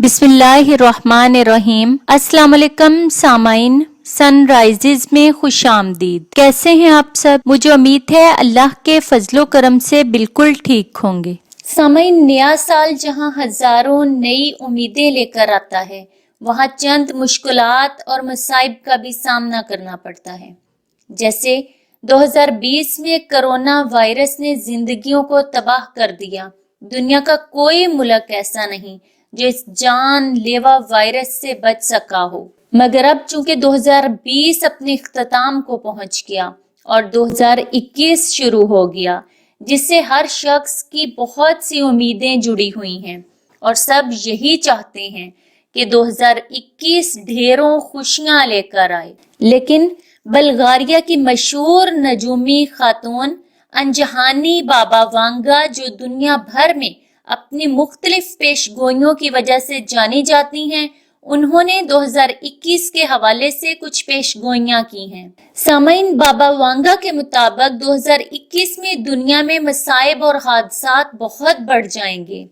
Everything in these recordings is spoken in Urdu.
بسم اللہ الرحمن الرحیم۔ السلام علیکم سامعین، سن رائزز میں خوش آمدید۔ کیسے ہیں آپ سب؟ مجھے امید ہے اللہ کے فضل و کرم سے بالکل ٹھیک ہوں گے۔ سامعین، نیا سال جہاں ہزاروں نئی امیدیں لے کر آتا ہے، وہاں چند مشکلات اور مصائب کا بھی سامنا کرنا پڑتا ہے۔ جیسے 2020 میں کرونا وائرس نے زندگیوں کو تباہ کر دیا۔ دنیا کا کوئی ملک ایسا نہیں جو اس جان لیوا وائرس سے بچ سکا ہو، مگر اب چونکہ 2020 اپنے اختتام کو پہنچ گیا اور 2021 شروع ہو گیا، جس سے ہر شخص کی بہت سی امیدیں جڑی ہوئی ہیں اور سب یہی چاہتے ہیں کہ 2021 ڈھیروں خوشیاں لے کر آئے۔ لیکن بلغاریہ کی مشہور نجومی خاتون انجہانی بابا وانگا، جو دنیا بھر میں اپنی مختلف پیش گوئیوں کی وجہ سے جانی جاتی ہیں، انہوں نے 2021 کے حوالے سے کچھ پیش گوئیاں کی ہیں۔ سامعین، بابا وانگا کے مطابق 2021 میں دنیا میں مصائب اور حادثات بہت بڑھ جائیں گے۔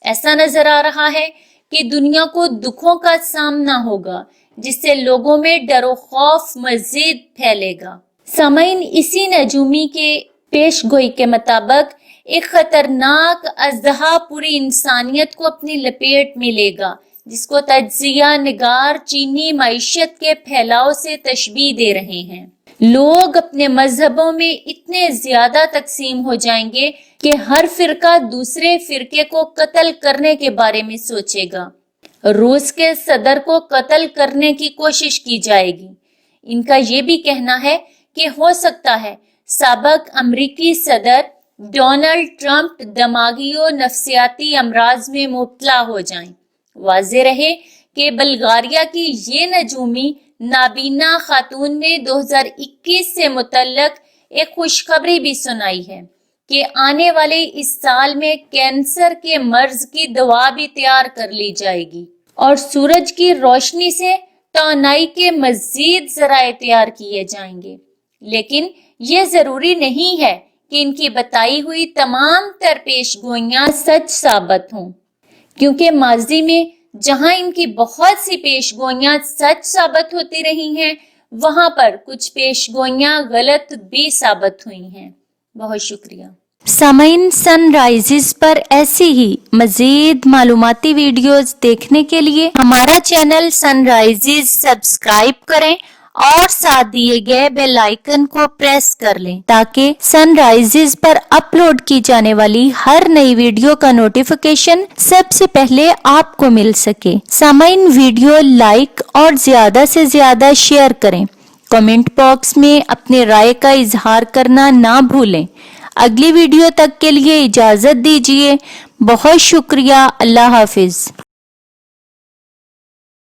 ایسا نظر آ رہا ہے کہ دنیا کو دکھوں کا سامنا ہوگا، جس سے لوگوں میں ڈر و خوف مزید پھیلے گا۔ سامعین، اسی نجومی کے پیش گوئی کے مطابق ایک خطرناک اژدہا پوری انسانیت کو اپنی لپیٹ میں لے گا، جس کو تجزیہ نگار چینی معیشت کے پھیلاؤ سے تشبیہ دے رہے ہیں۔ لوگ اپنے مذہبوں میں اتنے زیادہ تقسیم ہو جائیں گے کہ ہر فرقہ دوسرے فرقے کو قتل کرنے کے بارے میں سوچے گا۔ روس کے صدر کو قتل کرنے کی کوشش کی جائے گی۔ ان کا یہ بھی کہنا ہے کہ ہو سکتا ہے سابق امریکی صدر ڈونلڈ ٹرمپ دماغی و نفسیاتی امراض میں مبتلا ہو جائیں۔ واضح رہے کہ بلغاریہ کی یہ نجومی نابینا خاتون نے 2021 سے متعلق ایک خوشخبری بھی سنائی ہے کہ آنے والے اس سال میں کینسر کے مرض کی دوا بھی تیار کر لی جائے گی اور سورج کی روشنی سے توانائی کے مزید ذرائع تیار کیے جائیں گے۔ لیکن یہ ضروری نہیں ہے کہ ان کی بتائی ہوئی تمام تر پیش گوئیاں سچ ثابت ہوں، کیونکہ ماضی میں جہاں ان کی بہت سی پیش گوئیاں سچ ثابت ہوتی رہی ہیں، وہاں پر کچھ پیش گوئیاں غلط بھی ثابت ہوئی ہیں۔ بہت شکریہ۔ سامعین، سن رائزز پر ایسی ہی مزید معلوماتی ویڈیوز دیکھنے کے لیے ہمارا چینل سن رائزز سبسکرائب کریں اور ساتھ دیے گئے بیل آئیکن کو پریس کر لیں تاکہ سن رائزز پر اپلوڈ کی جانے والی ہر نئی ویڈیو کا نوٹیفیکیشن سب سے پہلے آپ کو مل سکے۔ سامعین، ویڈیو لائک اور زیادہ سے زیادہ شیئر کریں۔ کمنٹ باکس میں اپنے رائے کا اظہار کرنا نہ بھولیں۔ اگلی ویڈیو تک کے لیے اجازت دیجیے۔ بہت شکریہ۔ اللہ حافظ۔